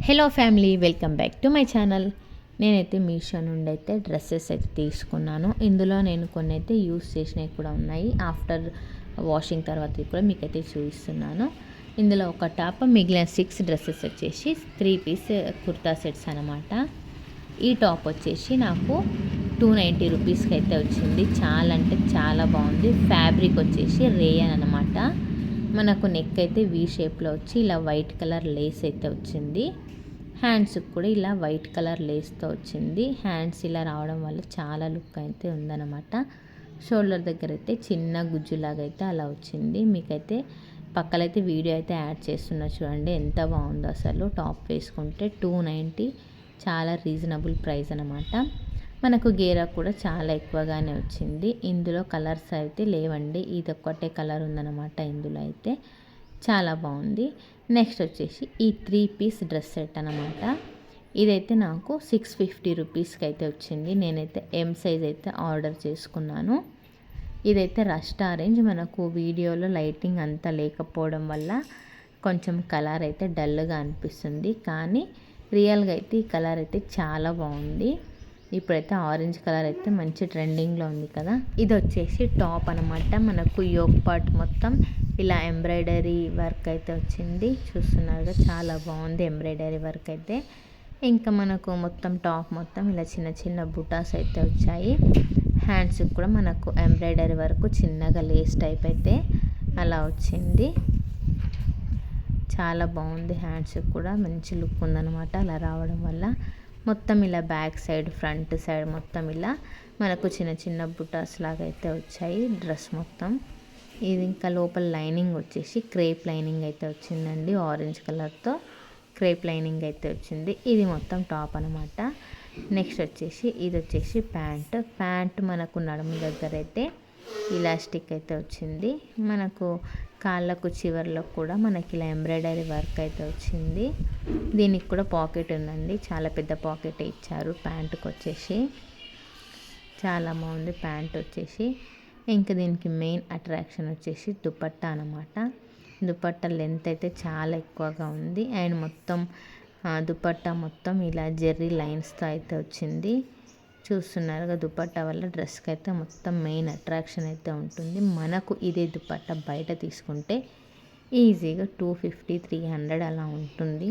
Hello family, welcome back to my channel. నేనైతే మీషో నుండి అయితే డ్రెస్సెస్ అయితే తీసుకున్నాను. ఇందులో నేను కొన్ని అయితే యూస్ చేసినవి కూడా ఉన్నాయి. ఆఫ్టర్ వాషింగ్ తర్వాత కూడా మీకైతే చూపిస్తున్నాను. ఇందులో ఒక టాప్, మిగిలిన 6 డ్రెస్సెస్ వచ్చేసి 3 పీస్ కుర్తా సెట్స్ అనమాట. ఈ టాప్ వచ్చేసి నాకు 290 రూపీస్కి అయితే వచ్చింది. చాలా అంటే చాలా బాగుంది. ఫ్యాబ్రిక్ వచ్చేసి రేయన్ అనమాట. మనకు నెక్ అయితే వీ షేప్లో వచ్చి ఇలా వైట్ కలర్ లేస్ అయితే వచ్చింది. హ్యాండ్స్కి కూడా ఇలా వైట్ కలర్ లేస్తో వచ్చింది. హ్యాండ్స్ ఇలా రావడం వల్ల చాలా లుక్ అయితే ఉందన్నమాట. షోల్డర్ దగ్గర అయితే చిన్న గుజ్జులాగా అయితే అలా వచ్చింది. మీకైతే పక్కలైతే వీడియో అయితే యాడ్ చేస్తున్నా చూడండి, ఎంత బాగుందో అసలు. టాప్ వేసుకుంటే 290, చాలా రీజనబుల్ ప్రైస్ అనమాట. మనకు గేరా కూడా చాలా ఎక్కువగానే వచ్చింది. ఇందులో కలర్స్ అయితే లేవండి, ఇది ఒక్కటే కలర్ ఉందన్నమాట. ఇందులో అయితే చాలా బాగుంది. నెక్స్ట్ వచ్చేసి ఈ 3 పీస్ డ్రెస్ సెట్ అనమాట. ఇదైతే నాకు 650 రూపీస్కి అయితే వచ్చింది. నేనైతే ఎం సైజ్ అయితే ఆర్డర్ చేసుకున్నాను. ఇదైతే రస్ట్ ఆరెంజ్. మనకు వీడియోలో లైటింగ్ అంతా లేకపోవడం వల్ల కొంచెం కలర్ అయితే డల్గా అనిపిస్తుంది, కానీ రియల్గా అయితే ఈ కలర్ అయితే చాలా బాగుంది. ఇప్పుడైతే ఆరెంజ్ కలర్ అయితే మంచి ట్రెండింగ్లో ఉంది కదా. ఇది వచ్చేసి టాప్ అనమాట. మనకు యోక్ పార్ట్ మొత్తం ఇలా ఎంబ్రాయిడరీ వర్క్ అయితే వచ్చింది. చూస్తున్నారుగా, చాలా బాగుంది ఎంబ్రాయిడరీ వర్క్ అయితే. ఇంకా మనకు మొత్తం టాప్ మొత్తం ఇలా చిన్న చిన్న బుటాస్ అయితే వచ్చాయి. హ్యాండ్స్కి కూడా మనకు ఎంబ్రాయిడరీ వర్క్ చిన్నగా లేస్ టైప్ అయితే అలా వచ్చింది. చాలా బాగుంది. హ్యాండ్స్కి కూడా మంచి లుక్ ఉందన్నమాట అలా రావడం వల్ల. మొత్తం ఇలా బ్యాక్ సైడ్, ఫ్రంట్ సైడ్ మొత్తం ఇలా మనకు చిన్న చిన్న బుటాస్ లాగా అయితే వచ్చాయి డ్రెస్ మొత్తం. ఇది ఇంకా లోపల లైనింగ్ వచ్చేసి క్రేప్ లైనింగ్ అయితే వచ్చిందండి. ఆరెంజ్ కలర్తో క్రేప్ లైనింగ్ అయితే వచ్చింది. ఇది మొత్తం టాప్ అనమాట. నెక్స్ట్ వచ్చేసి ఇది వచ్చేసి ప్యాంట్ మనకు నడుము దగ్గర అయితే ఇలాస్టిక్ అయితే వచ్చింది. మనకు కాళ్ళకు చివర్లో కూడా మనకి ఇలా ఎంబ్రాయిడరీ వర్క్ అయితే వచ్చింది. దీనికి కూడా పాకెట్ ఉందండి, చాలా పెద్ద పాకెట్ ఇచ్చారు ప్యాంటుకి వచ్చేసి. చాలా బాగుంది ప్యాంట్ వచ్చేసి. ఇంకా దీనికి మెయిన్ అట్రాక్షన్ వచ్చేసి దుపట్టా అనమాట. దుపట్టా లెంత్ అయితే చాలా ఎక్కువగా ఉంది. అండ్ మొత్తం దుపట్టా మొత్తం ఇలా జెర్రీ లైన్స్తో అయితే వచ్చింది. చూస్తున్నారుగా, దుపట్టా వల్ల డ్రెస్కి అయితే మొత్తం మెయిన్ అట్రాక్షన్ అయితే ఉంటుంది. మనకు ఇదే దుపట్టా బయట తీసుకుంటే ఈజీగా 250-300 అలా ఉంటుంది.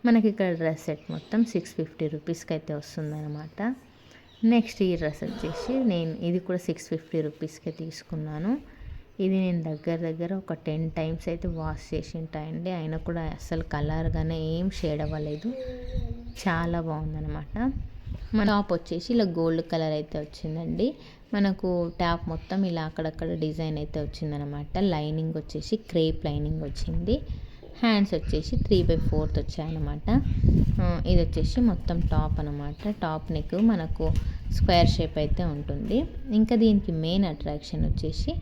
మనకి ఇక్కడ డ్రెస్ సెట్ మొత్తం 650 రూపీస్కి అయితే వస్తుంది అనమాట. నెక్స్ట్ ఈ డ్రెస్ వచ్చేసి ఇది కూడా 650 రూపీస్కే తీసుకున్నాను. ఇది నేను దగ్గర ఒక 10 టైమ్స్ అయితే వాష్ చేసి ఉంటాయండి. అయినా కూడా అసలు కలర్గానే ఏం షేడ్ అవ్వలేదు. చాలా బాగుందనమాట. మన టాప్ వచ్చేసి ఇలా గోల్డ్ కలర్ అయితే వచ్చిందండి. మనకు టాప్ మొత్తం ఇలా అక్కడక్కడ డిజైన్ అయితే వచ్చిందనమాట. లైనింగ్ వచ్చేసి క్రేప్ లైనింగ్ వచ్చింది. హ్యాండ్స్ వచ్చేసి 3/4 వచ్చాయన్నమాట. ఇది వచ్చేసి మొత్తం టాప్ అనమాట. టాప్ నెక్ మనకు స్క్వేర్ షేప్ అయితే ఉంటుంది. ఇంకా దీనికి మెయిన్ అట్రాక్షన్ వచ్చేసి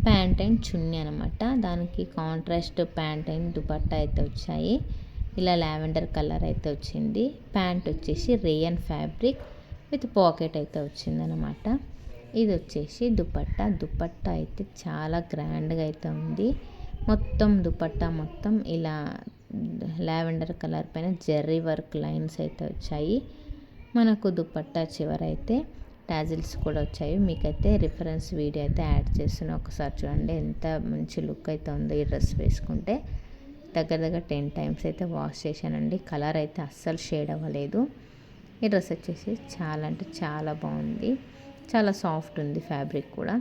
ప్యాంట్ అండ్ చున్నీ అనమాట. దానికి కాంట్రాస్ట్ ప్యాంట్ అండ్ దుపట్టా అయితే వచ్చాయి. ఇలా లావెండర్ కలర్ అయితే వచ్చింది. ప్యాంట్ వచ్చేసి రేయన్ ఫ్యాబ్రిక్ విత్ పాకెట్ అయితే వచ్చిందనమాట. ఇది వచ్చేసి దుపట్టా అయితే చాలా గ్రాండ్గా అయితే ఉంది. మొత్తం దుపట్టా మొత్తం ఇలా లావెండర్ కలర్ పైన జెర్రీ వర్క్ లైన్స్ అయితే వచ్చాయి. మనకు దుపట్టా చివరైతే టాజిల్స్ కూడా వచ్చాయి. మీకైతే రిఫరెన్స్ వీడియో అయితే యాడ్ చేస్తున్నా, ఒకసారి చూడండి ఎంత మంచి లుక్ అయితే ఉందో ఈ డ్రెస్ వేసుకుంటే. దగ్గర 10 టైమ్స్ అయితే వాష్ చేశానండి. కలర్ అయితే అస్సలు షేడ్ అవ్వలేదు. ఈ డ్రెస్ వచ్చేసి చాలా అంటే చాలా బాగుంది. చాలా సాఫ్ట్ ఉంది ఫ్యాబ్రిక్ కూడా.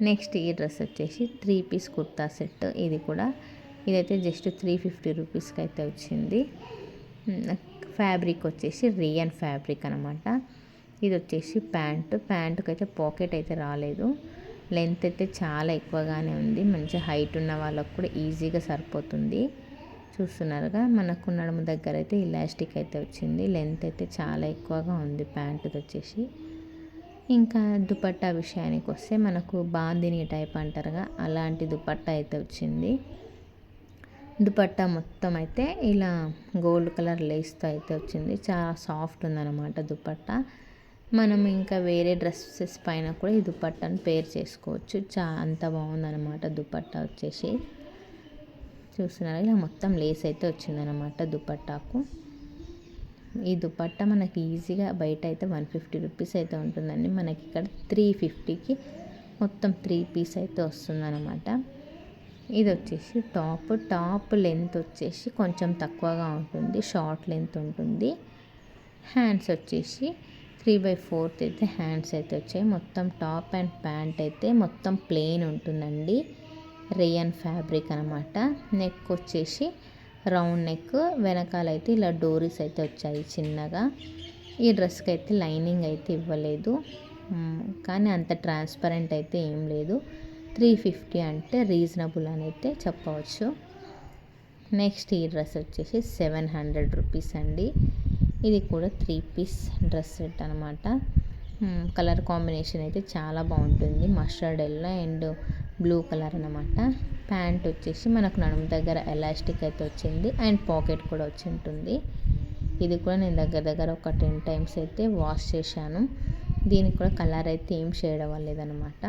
నెక్స్ట్ ఈ డ్రెస్ వచ్చేసి 3 పీస్ కుర్తా సెట్. ఇదైతే జస్ట్ 350 రూపీస్కి అయితే వచ్చింది. ఫ్యాబ్రిక్ వచ్చేసి రియన్ ఫ్యాబ్రిక్ అనమాట. ఇది వచ్చేసి ప్యాంటుకి అయితే పాకెట్ అయితే రాలేదు. లెంత్ అయితే చాలా ఎక్కువగానే ఉంది. మంచి హైట్ ఉన్న వాళ్ళకు కూడా ఈజీగా సరిపోతుంది. చూస్తున్నారుగా, మనకు నడుము దగ్గర అయితే ఇలాస్టిక్ అయితే వచ్చింది. లెంత్ అయితే చాలా ఎక్కువగా ఉంది ప్యాంటుది వచ్చేసి. ఇంకా దుపట్టా విషయానికి వస్తే మనకు బాందిని టైప్ అంటారుగా, అలాంటి దుపట్టా అయితే వచ్చింది. దుపట్టా మొత్తం అయితే ఇలా గోల్డ్ కలర్ లేస్తో అయితే వచ్చింది. చాలా సాఫ్ట్ ఉందన్నమాట దుపట్టా. మనం ఇంకా వేరే డ్రెస్సెస్ పైన కూడా ఈ దుపట్టాను పేర్ చేసుకోవచ్చు. అంత బాగుందన్నమాట దుపట్టా వచ్చేసి. చూస్తున్నారు ఇలా మొత్తం లేస్ అయితే వచ్చిందనమాట దుపట్టాకు. ఈ దుపట్టా మనకి ఈజీగా బయట అయితే 150 రూపీస్ అయితే ఉంటుందండి. మనకి ఇక్కడ 350కి మొత్తం 3 పీస్ అయితే వస్తుందన్నమాట. ఇది వచ్చేసి టాప్ లెంత్ వచ్చేసి కొంచెం తక్కువగా ఉంటుంది, షార్ట్ లెంత్ ఉంటుంది. హ్యాండ్స్ వచ్చేసి 3/4 అయితే హ్యాండ్స్ అయితే వచ్చాయి. మొత్తం టాప్ అండ్ ప్యాంట్ అయితే మొత్తం ప్లెయిన్ ఉంటుందండి, రేయన్ ఫ్యాబ్రిక్ అనమాట. నెక్ వచ్చేసి రౌండ్ నెక్, వెనకాలైతే ఇలా డోరీస్ అయితే వచ్చాయి చిన్నగా. ఈ డ్రెస్కి అయితే లైనింగ్ అయితే ఇవ్వలేదు, కానీ అంత ట్రాన్స్పరెంట్ అయితే ఏం లేదు. 350 అంటే రీజనబుల్ అని అయితే చెప్పవచ్చు. నెక్స్ట్ ఈ డ్రెస్ వచ్చేసి 700 రూపీస్ అండి. ఇది కూడా 3 పీస్ డ్రెస్ సెట్ అనమాట. కలర్ కాంబినేషన్ అయితే చాలా బాగుంటుంది, mustard yellow and blue colour అనమాట. ప్యాంట్ వచ్చేసి మనకు నడుము దగ్గర ఎలాస్టిక్ అయితే వచ్చింది అండ్ పాకెట్ కూడా వచ్చి ఉంటుంది. ఇది కూడా నేను దగ్గర ఒక 10 టైమ్స్ అయితే వాష్ చేశాను. దీనికి కూడా కలర్ అయితే ఏం షేడ్ అవ్వలేదన్నమాట.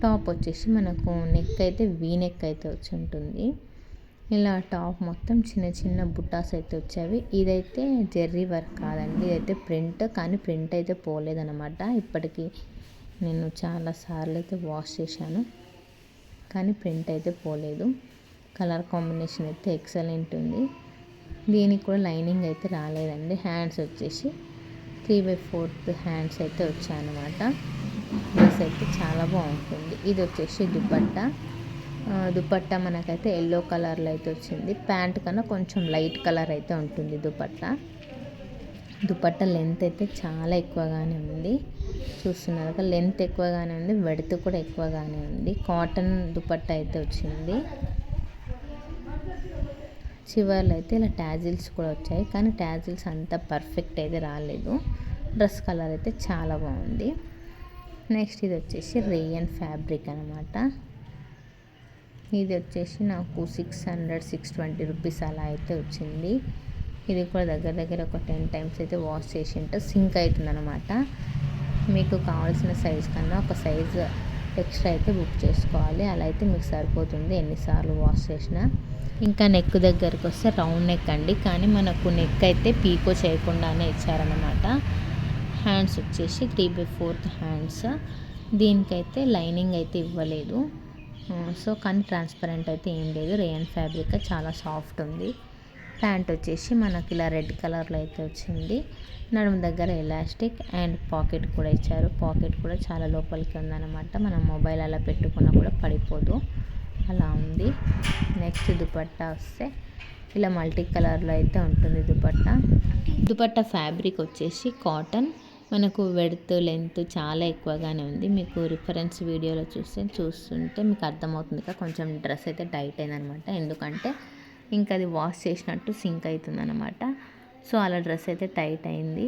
టాప్ వచ్చేసి మనకు నెక్ అయితే వీ నెక్ అయితే వచ్చి ఉంటుంది. ఇలా టాప్ మొత్తం చిన్న బుట్టాస్ అయితే వచ్చేవి. ఇదైతే జెర్రీ వర్క్ కాదండి, ఇదైతే ప్రింట్, కానీ ప్రింట్ అయితే పోలేదన్నమాట. ఇప్పటికీ నేను చాలాసార్లు అయితే వాష్ చేశాను, కానీ ప్రింట్ అయితే పోలేదు. కలర్ కాంబినేషన్ అయితే ఎక్సలెంట్ ఉంది. దీనికి కూడా లైనింగ్ అయితే రాలేదండి. హ్యాండ్స్ వచ్చేసి 3/4 హ్యాండ్స్ అయితే వచ్చాయన్నమాట. డ్రెస్ అయితే చాలా బాగుంటుంది. ఇది వచ్చేసి దుపట్టా మనకైతే ఎల్లో కలర్లో అయితే వచ్చింది. ప్యాంట్ కన్నా కొంచెం లైట్ కలర్ అయితే ఉంటుంది దుపట్టా లెంత్ అయితే చాలా ఎక్కువగానే ఉంది. చూస్తున్నారు కదా, లెంత్ ఎక్కువగానే ఉంది, వెడత్ కూడా ఎక్కువగానే ఉంది. కాటన్ దుపట్టా అయితే వచ్చింది. చివర్లో అయితే ఇలా ట్యాజిల్స్ కూడా వచ్చాయి, కానీ ట్యాజిల్స్ అంత పర్ఫెక్ట్ అయితే రాలేదు. డ్రెస్ కలర్ అయితే చాలా బాగుంది. నెక్స్ట్ ఇది వచ్చేసి రేయన్ ఫ్యాబ్రిక్ అనమాట. ఇది వచ్చేసి నాకు 620 రూపీస్ అలా అయితే వచ్చింది. ఇది కూడా దగ్గర ఒక 10 టైమ్స్ అయితే వాష్ చేసి ఉంటే సింక్ అవుతుంది అనమాట. మీకు కావాల్సిన సైజ్ కన్నా ఒక సైజు ఎక్స్ట్రా అయితే బుక్ చేసుకోవాలి, అలా అయితే మీకు సరిపోతుంది ఎన్నిసార్లు వాష్ చేసినా. ఇంకా నెక్ దగ్గరికి వస్తే రౌండ్ నెక్ అండి, కానీ మనకు నెక్ అయితే పీకో చేయకుండానే ఇచ్చారనమాట. హ్యాండ్స్ వచ్చేసి 3/4 హ్యాండ్స్. దీనికైతే లైనింగ్ అయితే ఇవ్వలేదు, సో కానీ ట్రాన్స్పరెంట్ అయితే ఏం లేదు. రేయన్ ఫ్యాబ్రిక్ చాలా సాఫ్ట్ ఉంది. ప్యాంట్ వచ్చేసి మనకి ఇలా రెడ్ కలర్లో అయితే వచ్చింది. నడుము దగ్గర ఎలాస్టిక్ అండ్ పాకెట్ కూడా ఇచ్చారు. పాకెట్ కూడా చాలా లోపలికి ఉందన్నమాట, మనం మొబైల్ అలా పెట్టుకున్నా కూడా పడిపోదు, అలా ఉంది. నెక్స్ట్ దుపట్టా వస్తే ఇలా మల్టీ కలర్లో అయితే ఉంటుంది దుపట్టా ఫ్యాబ్రిక్ వచ్చేసి కాటన్. మనకు వెడత్ లెంత్ చాలా ఎక్కువగానే ఉంది. మీకు రిఫరెన్స్ వీడియోలో చూస్తుంటే మీకు అర్థమవుతుంది కదా, కొంచెం డ్రెస్ అయితే టైట్ అయిందనమాట. ఎందుకంటే ఇంకా అది వాష్ చేసినట్టు సింక్ అవుతుంది అనమాట. సో అలా డ్రెస్ అయితే టైట్ అయింది,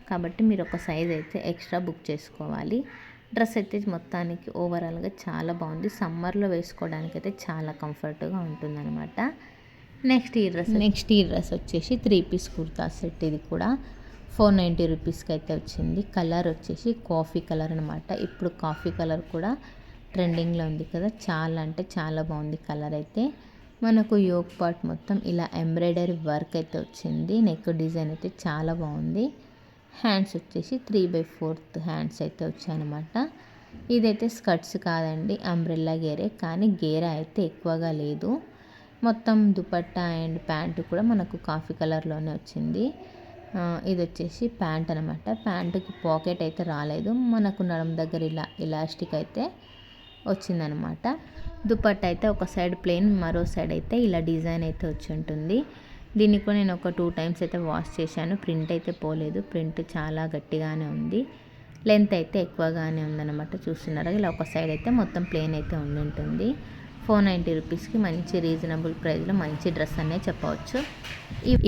కాబట్టి మీరు ఒక సైజ్ అయితే ఎక్స్ట్రా బుక్ చేసుకోవాలి. డ్రెస్ అయితే మొత్తానికి ఓవరాల్గా చాలా బాగుంది. సమ్మర్లో వేసుకోవడానికి అయితే చాలా కంఫర్ట్గా ఉంటుందన్నమాట. నెక్స్ట్ ఈ డ్రెస్ వచ్చేసి 3 పీస్ కుర్తా సెట్. ఇది కూడా 490 రూపీస్కి అయితే వచ్చింది. కలర్ వచ్చేసి కాఫీ కలర్ అనమాట. ఇప్పుడు కాఫీ కలర్ కూడా ట్రెండింగ్లో ఉంది కదా, చాలా అంటే చాలా బాగుంది కలర్ అయితే. మనకు యోక్ పార్ట్ మొత్తం ఇలా ఎంబ్రాయిడరీ వర్క్ అయితే వచ్చింది. నెక్ డిజైన్ అయితే చాలా బాగుంది. హ్యాండ్స్ వచ్చేసి 3/4 హ్యాండ్స్ అయితే వచ్చాయన్నమాట. ఇదైతే స్కర్ట్స్ కాదండి, అంబ్రెల్లా గేరే, కానీ గేరా అయితే ఎక్కువగా లేదు. మొత్తం దుపట్టా అండ్ ప్యాంటు కూడా మనకు కాఫీ కలర్లోనే వచ్చింది. ఇది వచ్చేసి ప్యాంట్ అనమాట. ప్యాంటుకి పాకెట్ అయితే రాలేదు, మనకు నడుము దగ్గర ఇలా ఎలాస్టిక్ అయితే వచ్చిందనమాట. దుపట్టా అయితే ఒక సైడ్ ప్లెయిన్, మరో సైడ్ అయితే ఇలా డిజైన్ అయితే వచ్చి ఉంటుంది. దీన్ని కూడా నేను ఒక 2 టైమ్స్ అయితే వాష్ చేశాను. ప్రింట్ అయితే పోలేదు, ప్రింట్ చాలా గట్టిగానే ఉంది. లెంత్ అయితే ఎక్కువగానే ఉందన్నమాట. చూస్తున్నారా, ఇలా ఒక సైడ్ అయితే మొత్తం ప్లెయిన్ అయితే ఉండి ఉంటుంది. 490 రూపీస్కి మంచి రీజనబుల్ ప్రైస్లో మంచి డ్రెస్ అనే చెప్పవచ్చు.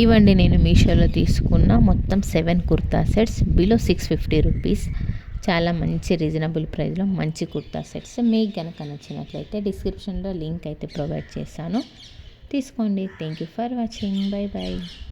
ఇవండి నేను మీషోలో తీసుకున్న మొత్తం 7 కుర్తా సెట్స్ బిలో 650 రూపీస్. చాలా మంచి రీజనబుల్ ప్రైస్లో మంచి కుర్తా సెట్స్. మీకు కనుక నచ్చినట్లయితే డిస్క్రిప్షన్లో లింక్ అయితే ప్రొవైడ్ చేశాను, తీసుకోండి. Thank you for watching. By.